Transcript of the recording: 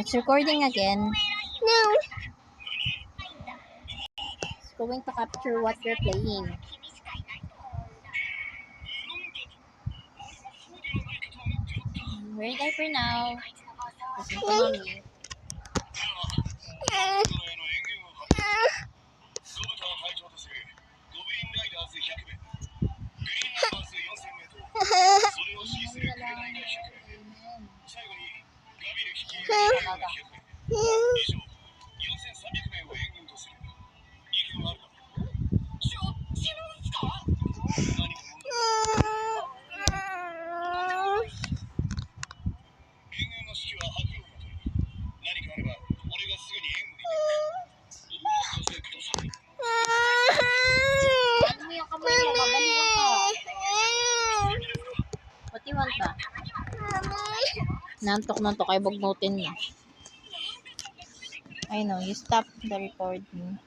It's recording again. No. It's going to capture what you're playing. Wear diaper now. Listen to mommy. What do you want ba? Nantok ay bugnutin na. I know, you stop the recording.